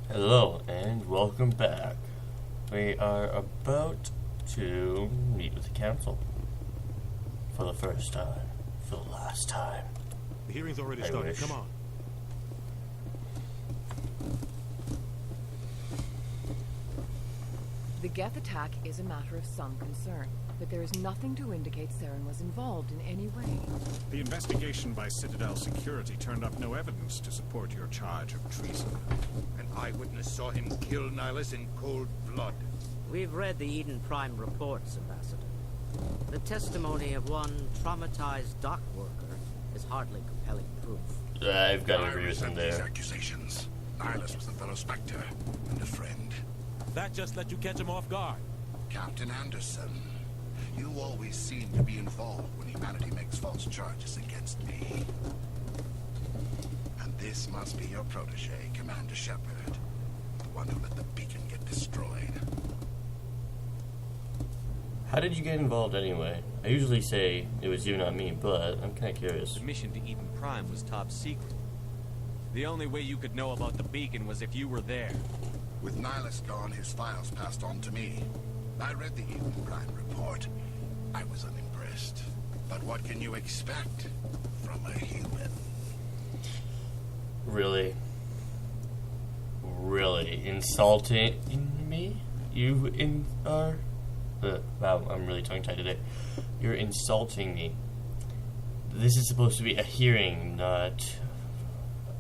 Hello and welcome back. We are about to meet with the council for the first time, for the last time. The hearing's already started. Come on. The Geth attack is a matter of some concern, but there is nothing to indicate Saren was involved in any way. The investigation by Citadel Security turned up no evidence to support your charge of treason. An eyewitness saw him kill Nihilus in cold blood. We've read the Eden Prime reports, Ambassador. The testimony of one traumatized dock worker is hardly compelling proof. I've got to agree with him these there. accusations. Nihilus was a fellow Spectre and a friend. That just let you catch him off guard. Captain Anderson, you always seem to be involved when humanity makes false charges against me. And this must be your protege, Commander Shepard, the one who let the beacon get destroyed. How did you get involved anyway? I usually say it was you, not me, but I'm kind of curious. The mission to Eden Prime was top secret. The only way you could know about the beacon was if you were there. With Nihilus gone, his files passed on to me. I read the Eden Prime report. I was unimpressed. But what can you expect from a human? Really? Really? Insulting me? You are... wow, I'm really tongue-tied today. You're insulting me. This is supposed to be a hearing, not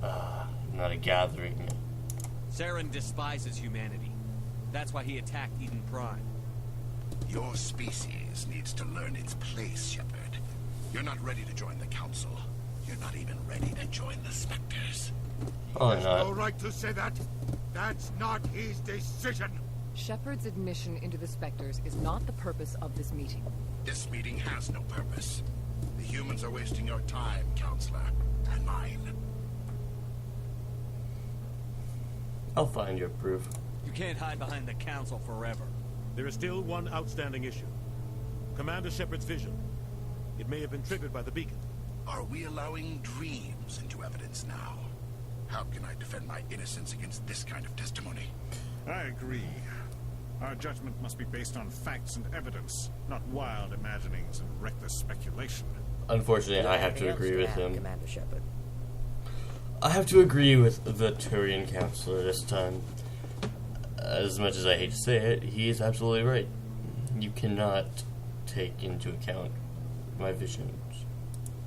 a gathering. Saren despises humanity. That's why he attacked Eden Prime. Your species needs to learn its place, Shepard. You're not ready to join the Council. You're not even ready to join the Spectres. Oh, not. No right to say that. That's not his decision. Shepard's admission into the Spectres is not the purpose of this meeting. This meeting has no purpose. The humans are wasting your time, Counselor, and mine. I'll find your proof. You can't hide behind the Council forever. There is still one outstanding issue. Commander Shepard's vision. It may have been triggered by the beacon. Are we allowing dreams into evidence now? How can I defend my innocence against this kind of testimony? I agree. Our judgment must be based on facts and evidence, not wild imaginings and reckless speculation. Unfortunately, I have to agree with him. Commander Shepard. I have to agree with the Turian Counselor this time. As much as I hate to say it, he is absolutely right. You cannot take into account my visions.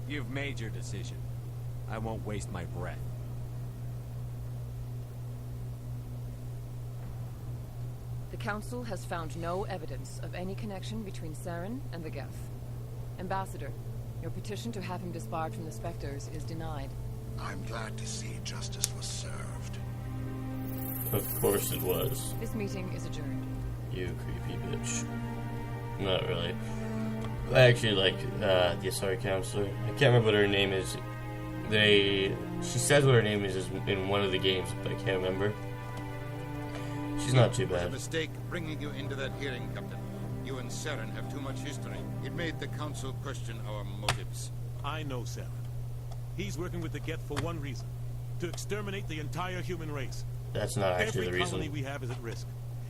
You've made your decision. I won't waste my breath. The Council has found no evidence of any connection between Saren and the Geth. Ambassador, your petition to have him disbarred from the Spectres is denied. I'm glad to see justice was served. Of course it was. This meeting is adjourned. You creepy bitch. Not really. I actually like the Asari Counselor. I can't remember what her name is. She says what her name is in one of the games, but I can't remember. She's not too It was a bad. mistake bringing you into that hearing, Captain. You and Saren have too much history. It made the Council question our motives. I know Saren. He's working with the Geth for one reason. To exterminate the entire human race. That's not actually the Every colony reason. we have is at risk.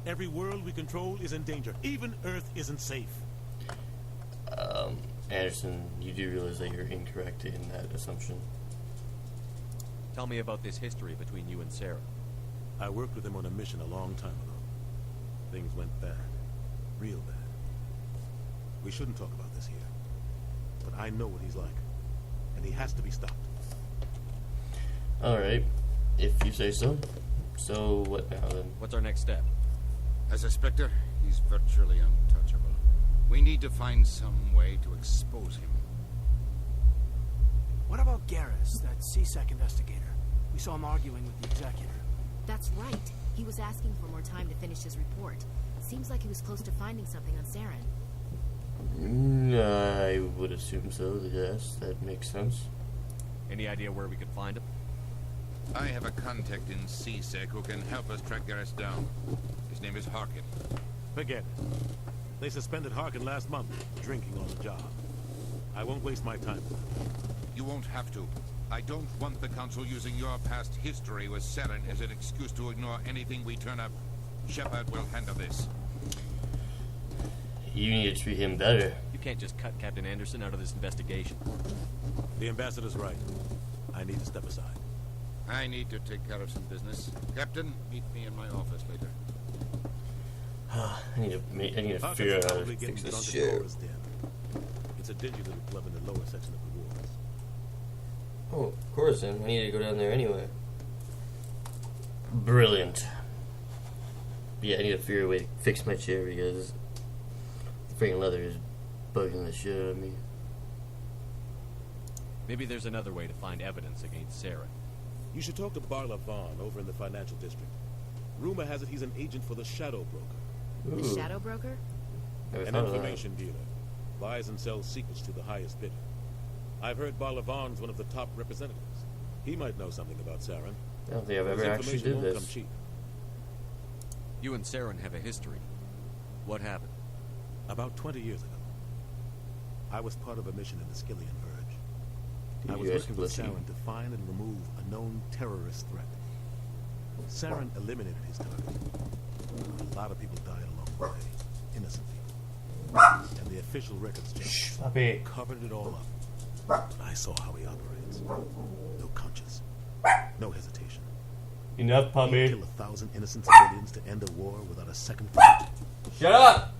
Every world we control is in danger. Even Earth isn't safe. Anderson, you do realize that you're incorrect in that assumption. Tell me about this history between you and Sarah. I worked with him on a mission a long time ago. Things went bad. Real bad. We shouldn't talk about this here. But I know what he's like. And he has to be stopped. Alright, if you say so. So, what now then? What's our next step? As a Spectre, he's virtually untouchable. We need to find some way to expose him. What about Garrus, that CSEC investigator? We saw him arguing with the executor. That's right. He was asking for more time to finish his report. Seems like he was close to finding something on Saren. I would assume so, yes. That makes sense. Any idea where we could find him? I have a contact in CSEC who can help us track Garrus down. His name is Harkin. Forget it. They suspended Harkin last month, drinking on the job. I won't waste my time. You won't have to. I don't want the Council using your past history with Saren as an excuse to ignore anything we turn up. Shepard will handle this. You need to treat him better. You can't just cut Captain Anderson out of this investigation. The ambassador's right. I need to step aside. I need to take care of some business. Captain, meet me in my office later. I need to figure out how to fix this shit. It's a dingy little club in the lower section of the walls. Oh, of course, then. I need to go down there anyway. Brilliant. Yeah, I need to figure a way to fix my chair because the freaking leather is bugging the shit out of me. Maybe there's another way to find evidence against Saren. You should talk to Barla Vaughn over in the financial district. Rumor has it he's an agent for the Shadow Broker. The Shadow Broker? An information dealer. Buys and sells secrets to the highest bidder. I've heard Barla Vaughn's one of the top representatives. He might know something about Saren. I don't think I've ever actually did this. Come cheap. You and Saren have a history. What happened? About 20 years ago, I was part of a mission in the Skillian Verge. I was US working with Saren to find and remove a known terrorist threat. Saren eliminated his target. A lot of people died along the way. Innocent people. And the official records just covered it all up. But I saw how he operates. No conscience. No hesitation. Enough, puppy. He'd kill 1,000 innocent civilians to end a war without a second thought. Shut up!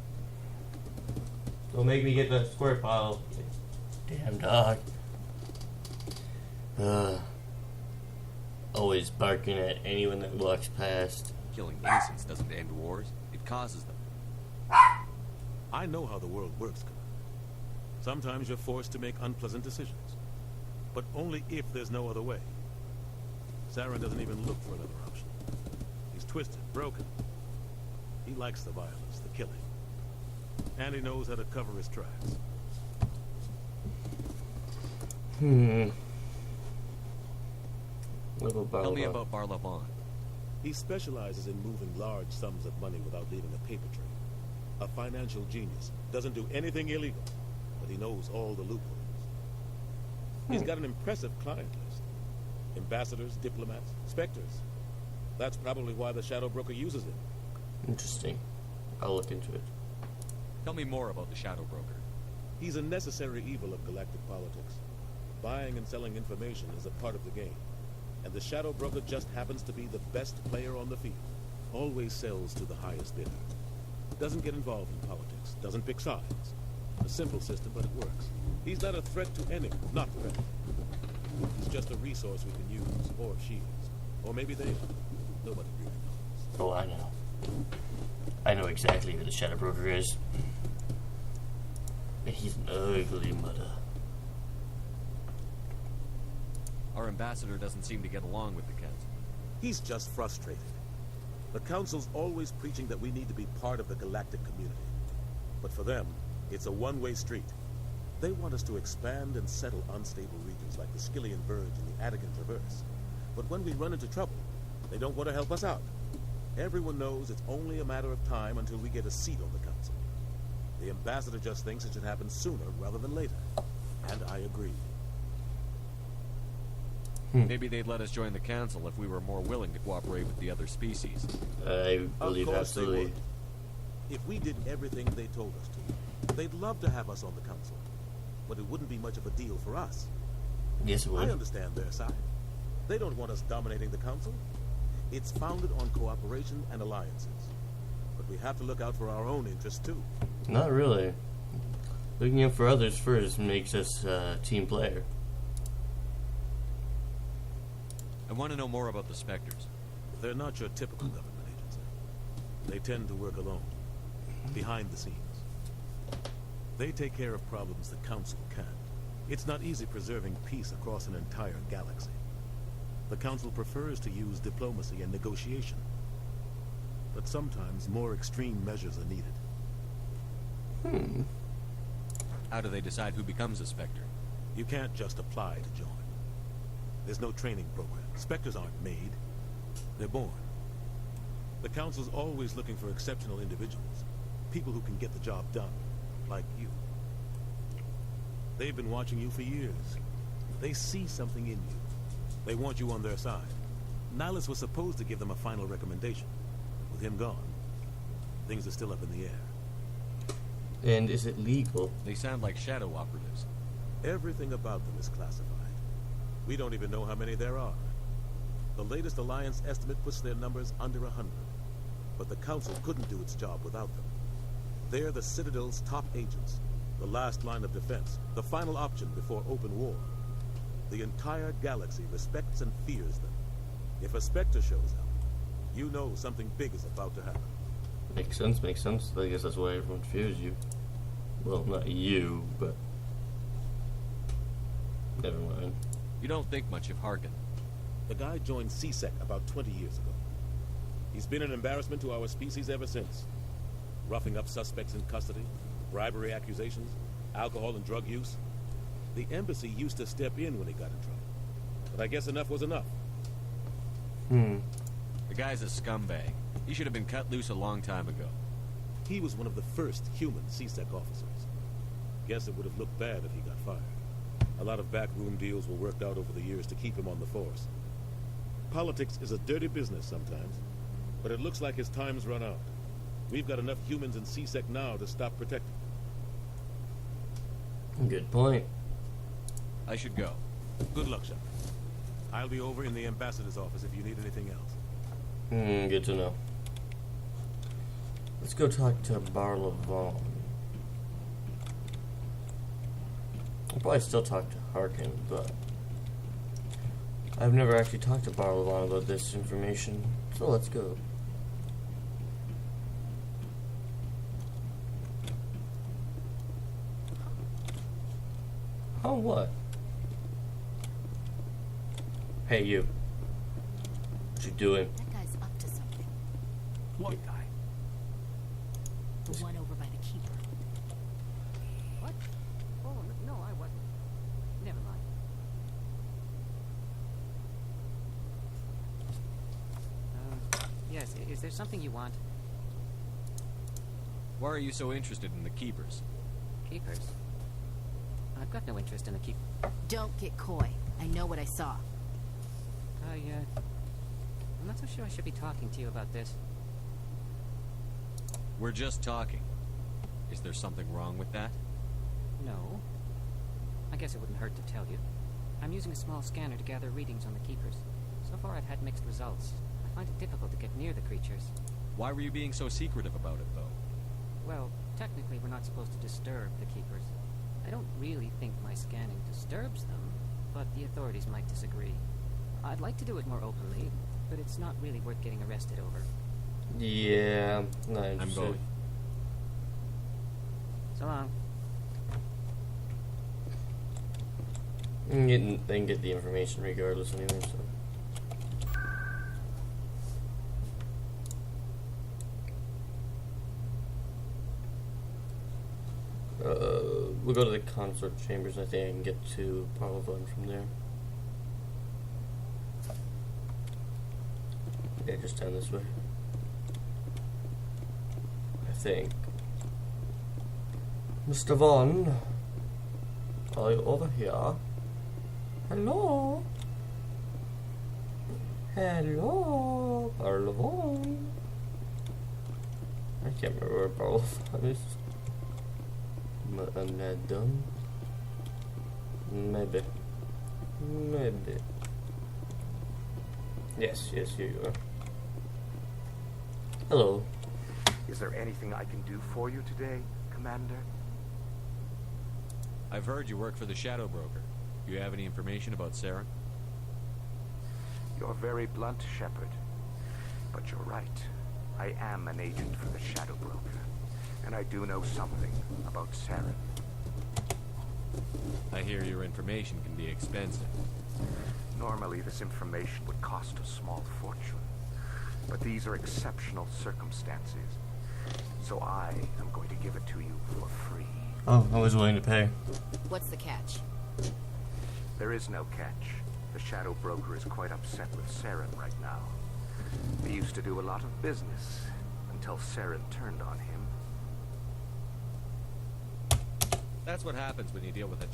Don't make me get the squirt bottle. Damn dog. Always barking at anyone that walks past. Killing innocents doesn't end wars. It causes them. I know how the world works, Commander. Sometimes you're forced to make unpleasant decisions. But only if there's no other way. Saren doesn't even look for another option. He's twisted, broken. He likes the violence, the killing. And he knows how to cover his tracks. Tell me about Barla Vaughn. He specializes in moving large sums of money without leaving a paper trail. A financial genius. Doesn't do anything illegal, but he knows all the loopholes. He's got an impressive client list. Ambassadors, diplomats, specters. That's probably why the Shadow Broker uses him. Interesting. I'll look into it. Tell me more about the Shadow Broker. He's a necessary evil of galactic politics. Buying and selling information is a part of the game. And the Shadow Broker just happens to be the best player on the field. Always sells to the highest bidder. Doesn't get involved in politics. Doesn't pick sides. A simple system, but it works. He's not a threat to anyone. Not threatened. He's just a resource we can use. Or she is. Or maybe they are. Nobody really knows. Oh, I know. I know exactly who the Shadow Broker is. And he's an ugly mother. Our ambassador doesn't seem to get along with the council. He's just frustrated. The council's always preaching that we need to be part of the galactic community. But for them, it's a one-way street. They want us to expand and settle unstable regions like the Skillian Verge and the Adigan Traverse. But when we run into trouble, they don't want to help us out. Everyone knows it's only a matter of time until we get a seat on the council. The ambassador just thinks it should happen sooner rather than later. And I agree. Maybe they'd let us join the council if we were more willing to cooperate with the other species. I believe absolutely. If we did everything they told us to, they'd love to have us on the council. But it wouldn't be much of a deal for us. Yes, it would. I understand their side. They don't want us dominating the council. It's founded on cooperation and alliances. But we have to look out for our own interests, too. Not really. Looking out for others first makes us a team player. I want to know more about the Spectres. They're not your typical government agency. They tend to work alone, behind the scenes. They take care of problems the Council can't. It's not easy preserving peace across an entire galaxy. The Council prefers to use diplomacy and negotiation. But sometimes more extreme measures are needed. How do they decide who becomes a Spectre? You can't just apply to join. There's no training program. Spectres aren't made. They're born. The Council's always looking for exceptional individuals. People who can get the job done. Like you. They've been watching you for years. They see something in you. They want you on their side. Nihilus was supposed to give them a final recommendation. With him gone, things are still up in the air. And is it legal? They sound like shadow operatives. Everything about them is classified. We don't even know how many there are. The latest Alliance estimate puts their numbers under 100. But the Council couldn't do its job without them. They're the Citadel's top agents, the last line of defense, the final option before open war. The entire galaxy respects and fears them. If a Spectre shows up, you know something big is about to happen. Makes sense, makes sense. I guess that's why everyone fears you. Well, not you, but... never mind. You don't think much of Harkin. The guy joined CSEC about 20 years ago. He's been an embarrassment to our species ever since. Roughing up suspects in custody, bribery accusations, alcohol and drug use. The embassy used to step in when he got in trouble. But I guess enough was enough. The guy's a scumbag. He should have been cut loose a long time ago. He was one of the first human CSEC officers. Guess it would have looked bad if he got fired. A lot of backroom deals were worked out over the years to keep him on the force. Politics is a dirty business sometimes, but it looks like his time's run out. We've got enough humans in CSEC now to stop protecting. Good point. I should go. Good luck, Shepard. I'll be over in the ambassador's office if you need anything else. Good to know. Let's go talk to Barlavon. I'll probably still talk to Harkin, but I've never actually talked to Barlavon about this information, so let's go. Oh, what? Hey, you. What you doing? That guy's up to something. What guy? The one over by the keeper. What? Oh, no, I wasn't. Never mind. Yes, is there something you want? Why are you so interested in the Keepers? Keepers? I've got no interest in the keep. Don't get coy. I know what I saw. I'm not so sure I should be talking to you about this. We're just talking. Is there something wrong with that? No. I guess it wouldn't hurt to tell you. I'm using a small scanner to gather readings on the Keepers. So far I've had mixed results. I find it difficult to get near the creatures. Why were you being so secretive about it, though? Well, technically we're not supposed to disturb the Keepers. I don't really think my scanning disturbs them, but the authorities might disagree. I'd like to do it more openly, but it's not really worth getting arrested over. Yeah, I'm going. So long. They can get the information regardless anyway, so. We'll go to the consort chambers. I think I can get to Parlavon from there. Yeah, just down this way. I think. Mr. Vaughn, are you over here? Hello? Hello? Parlavon? I can't remember where Parlavon is. I'm not done. Maybe. Maybe. Yes, here you are. Hello. Is there anything I can do for you today, Commander? I've heard you work for the Shadow Broker. Do you have any information about Sarah? You're very blunt, Shepard. But you're right. I am an agent for the Shadow Broker. And I do know something about Sarah. I hear your information can be expensive. Normally, this information would cost a small fortune. But these are exceptional circumstances. So I am going to give it to you for free. Oh, I was willing to pay. What's the catch? There is no catch. The Shadow Broker is quite upset with Saren right now. They used to do a lot of business until Saren turned on him. That's what happens when you deal with a